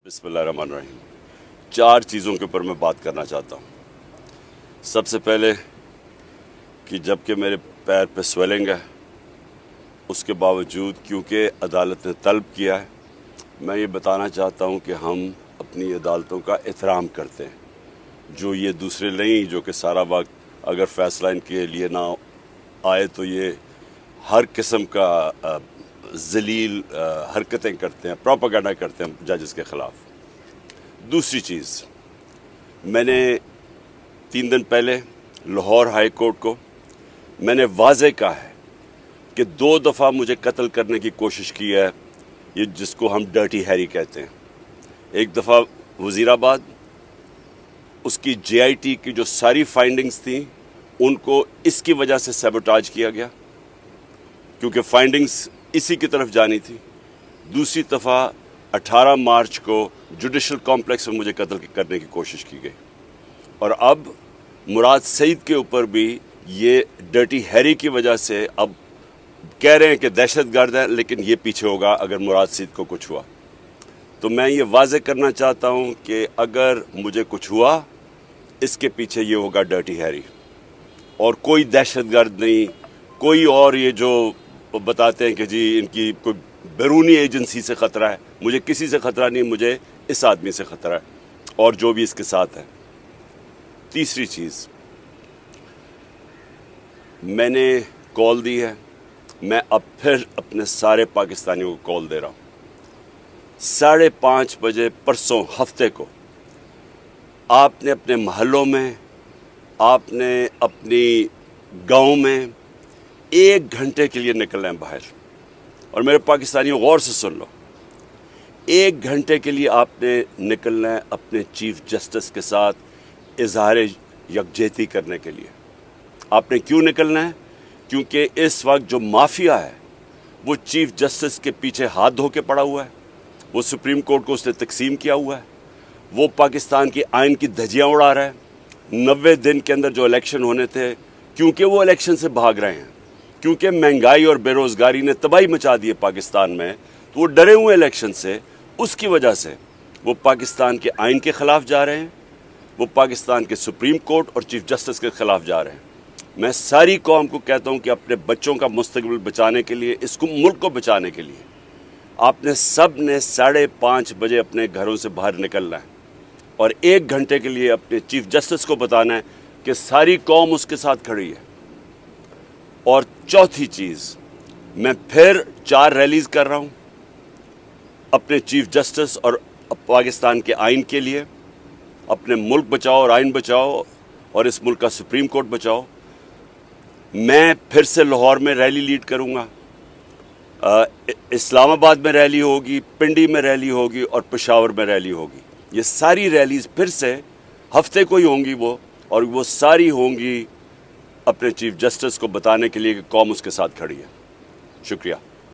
बिस्मिल्लाहिर्रहमानिर्रहीम। 4 चीज़ों के ऊपर मैं बात करना चाहता हूँ। सबसे पहले कि जबकि मेरे पैर पे स्वेलिंग है, उसके बावजूद क्योंकि अदालत ने तलब किया है, मैं ये बताना चाहता हूँ कि हम अपनी अदालतों का एहतराम करते हैं। जो ये दूसरे नहीं जो कि सारा वक्त अगर फ़ैसला इनके लिए ना आए तो ये हर किस्म का ज़लील हरकतें करते हैं, प्रोपेगेंडा करते हैं जजेस के ख़िलाफ़। दूसरी चीज़, मैंने 3 दिन पहले लाहौर हाई कोर्ट को मैंने वाज़े कहा है कि 2 दफ़ा मुझे कत्ल करने की कोशिश की है, ये जिसको हम डर्टी हैरी कहते हैं। एक दफ़ा वज़ीराबाद, उसकी JIT की जो सारी फाइंडिंग्स थी उनको इसकी वजह से सैबोटाज किया गया क्योंकि फाइंडिंग्स इसी की तरफ जानी थी। दूसरी दफ़ा 18 मार्च को जुडिशल कॉम्प्लेक्स में मुझे कत्ल करने की कोशिश की गई, और अब मुराद सईद के ऊपर भी ये डर्टी हैरी की वजह से अब कह रहे हैं कि दहशतगर्द है, लेकिन ये पीछे होगा अगर मुराद सईद को कुछ हुआ। तो मैं ये वाज़े करना चाहता हूँ कि अगर मुझे कुछ हुआ, इसके पीछे ये होगा डर्टी हैरी, और कोई दहशतगर्द नहीं, कोई और ये जो बताते हैं कि जी इनकी कोई बैरूनी एजेंसी से ख़तरा है। मुझे किसी से ख़तरा नहीं, मुझे इस आदमी से ख़तरा है और जो भी इसके साथ है। तीसरी चीज़, मैंने कॉल दी है, मैं अब फिर अपने सारे पाकिस्तानियों को कॉल दे रहा हूँ। 5:30 बजे परसों हफ्ते को आपने अपने महलों में, आपने अपनी गांव में 1 घंटे के लिए निकलना है बाहर। और मेरे पाकिस्तानियों, गौर से सुन लो, 1 घंटे के लिए आपने निकलना है अपने चीफ जस्टिस के साथ इजहार यकजहती करने के लिए। आपने क्यों निकलना है? क्योंकि इस वक्त जो माफिया है वो चीफ जस्टिस के पीछे हाथ धो के पड़ा हुआ है, वो सुप्रीम कोर्ट को उसने तकसीम किया हुआ है, वो पाकिस्तान की आइन की धज्जियाँ उड़ा रहा है। 90 दिन के अंदर जो इलेक्शन होने थे, क्योंकि वो इलेक्शन से भाग रहे हैं, क्योंकि महंगाई और बेरोज़गारी ने तबाही मचा दी है पाकिस्तान में, तो वो डरे हुए इलेक्शन से, उसकी वजह से वो पाकिस्तान के आइन के ख़िलाफ़ जा रहे हैं, वो पाकिस्तान के सुप्रीम कोर्ट और चीफ जस्टिस के ख़िलाफ़ जा रहे हैं। मैं सारी कौम को कहता हूँ कि अपने बच्चों का मुस्तकबिल बचाने के लिए, इसको मुल्क को बचाने के लिए, आपने सब ने 5:30 बजे अपने घरों से बाहर निकलना है और 1 घंटे के लिए अपने चीफ जस्टिस को बताना है कि सारी कौम उसके साथ खड़ी है। और चौथी चीज़, मैं फिर 4 रैलीज़ कर रहा हूँ अपने चीफ जस्टिस और पाकिस्तान के आइन के लिए। अपने मुल्क बचाओ और आइन बचाओ और इस मुल्क का सुप्रीम कोर्ट बचाओ। मैं फिर से लाहौर में रैली लीड करूँगा, इस्लामाबाद में रैली होगी, पिंडी में रैली होगी और पेशावर में रैली होगी। ये सारी रैलीज़ फिर से हफ्ते को ही होंगी और वो सारी होंगी अपने चीफ जस्टिस को बताने के लिए कि कौम उसके साथ खड़ी है। शुक्रिया।